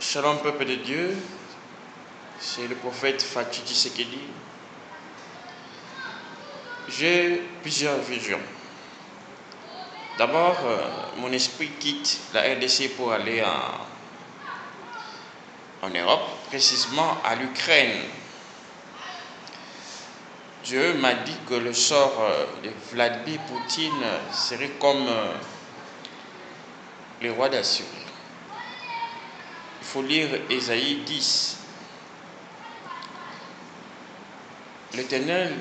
Shalom peuple de Dieu, c'est le prophète Fatou Tshisekedi. J'ai plusieurs visions. D'abord, mon esprit quitte la RDC pour aller en Europe, précisément à l'Ukraine. Dieu m'a dit que le sort de Vladimir Poutine serait comme le roi d'Assur. Il faut lire Ésaïe 10. L'Éternel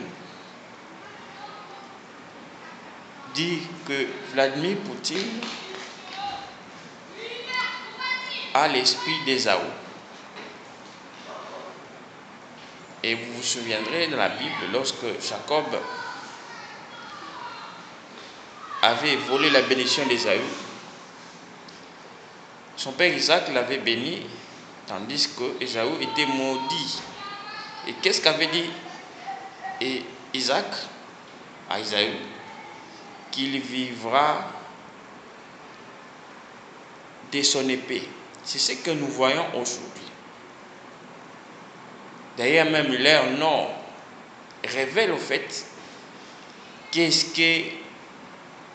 dit que Vladimir Poutine a l'esprit d'Ésaü. Et vous vous souviendrez dans la Bible, lorsque Jacob avait volé la bénédiction d'Ésaü, son père Isaac l'avait béni, tandis que Ésaü était maudit. Et qu'est-ce qu'avait dit Isaac à Ésaü? Qu'il vivra de son épée. C'est ce que nous voyons aujourd'hui. D'ailleurs, même leur nom révèle au fait qu'est-ce que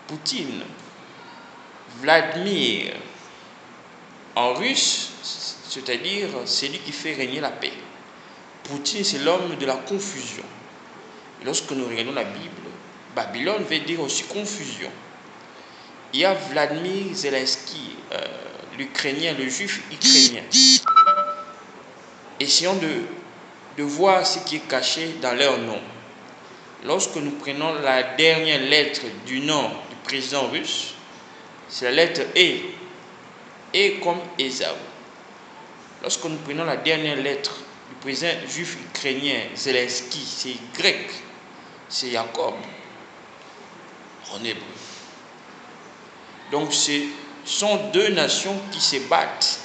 Poutine, Vladimir, en russe, c'est-à-dire celui qui fait régner la paix. Poutine, c'est l'homme de la confusion. Et lorsque nous regardons la Bible, Babylone veut dire aussi confusion. Il y a Vladimir Zelensky, l'Ukrainien, le juif ukrainien. Essayons de voir ce qui est caché dans leur nom. Lorsque nous prenons la dernière lettre du nom du président russe, c'est la lettre E. E comme Ésaü. Lorsque nous prenons la dernière lettre du président juif ukrainien Zelensky, c'est grec, c'est Jacob en hébreu. Donc ce sont deux nations qui se battent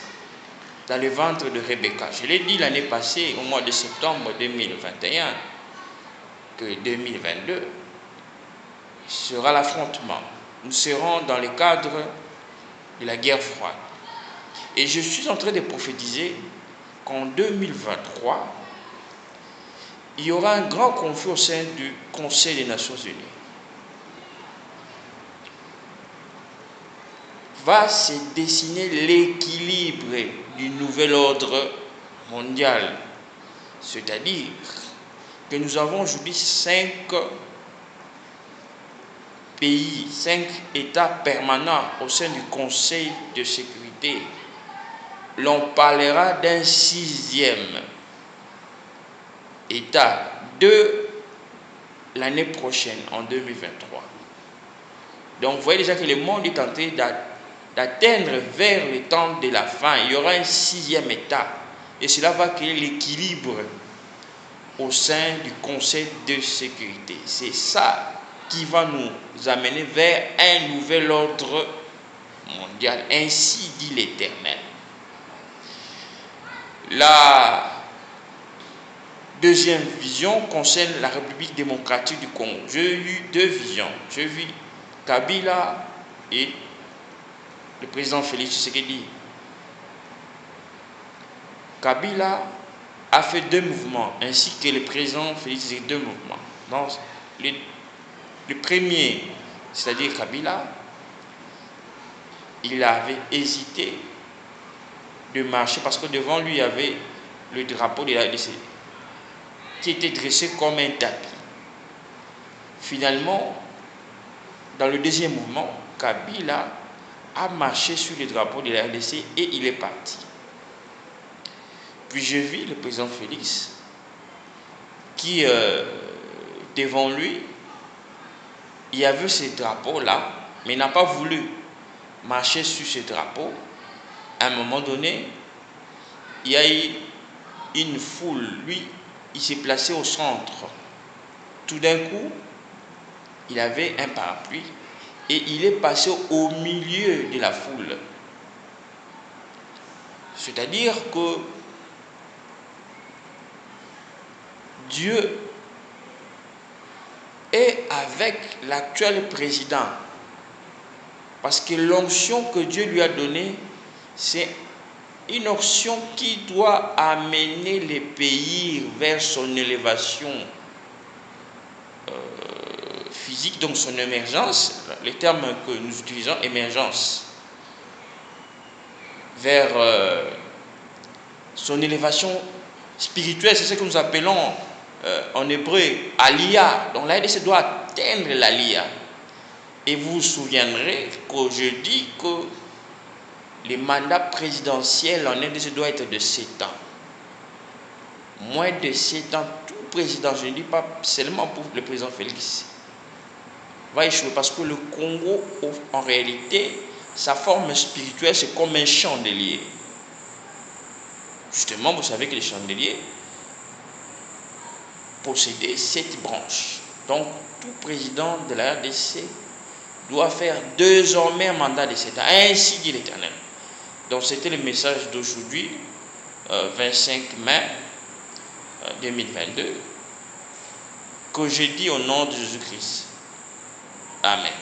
dans le ventre de Rebecca. Je l'ai dit l'année passée, au mois de septembre 2021, que 2022 sera l'affrontement. Nous serons dans le cadre de la guerre froide. Et je suis en train de prophétiser qu'en 2023, il y aura un grand conflit au sein du Conseil des Nations Unies. Va se dessiner l'équilibre du nouvel ordre mondial. C'est-à-dire que nous avons aujourd'hui 5 pays, 5 États permanents au sein du Conseil de sécurité. L'on parlera d'un 6e État de l'année prochaine, en 2023. Donc vous voyez déjà que le monde est en train d'atteindre vers le temps de la fin. Il y aura un 6e État. Et cela va créer l'équilibre au sein du Conseil de sécurité. C'est ça qui va nous amener vers un nouvel ordre mondial. Ainsi dit l'Éternel. La deuxième vision concerne la République démocratique du Congo. J'ai eu 2 visions. J'ai vu Kabila et le président Félix Tshisekedi. Kabila a fait 2 mouvements, ainsi que le président Félix Tshisekedi, 2 mouvements. Donc, le premier, c'est-à-dire Kabila, il avait hésité de marcher parce que devant lui, il y avait le drapeau de la RDC qui était dressé comme un tapis. Finalement, dans le deuxième mouvement, Kabila a marché sur le drapeau de la RDC et il est parti. Puis je vis le président Félix qui, devant lui, il y avait ce drapeau-là, mais il n'a pas voulu marcher sur ce drapeau. À un moment donné, il y a eu une foule. Lui, il s'est placé au centre. Tout d'un coup, il avait un parapluie et il est passé au milieu de la foule. C'est-à-dire que Dieu est avec l'actuel président. Parce que l'onction que Dieu lui a donnée, c'est une option qui doit amener les pays vers son élévation physique, donc son émergence, les termes que nous utilisons, émergence, vers son élévation spirituelle, c'est ce que nous appelons en hébreu Aliyah. Donc la RDC doit atteindre l'Aliyah. Et vous vous souviendrez que je dis que le mandat présidentiel en RDC doit être de 7 ans. Moins de 7 ans, tout président, je ne dis pas seulement pour le président Félix, va échouer parce que le Congo, en réalité, sa forme spirituelle, c'est comme un chandelier. Justement, vous savez que les chandeliers possédaient 7 branches. Donc, tout président de la RDC doit faire désormais un mandat de 7 ans. Ainsi dit l'Éternel. Donc, c'était le message d'aujourd'hui, 25 mai 2022, que je dis au nom de Jésus-Christ. Amen.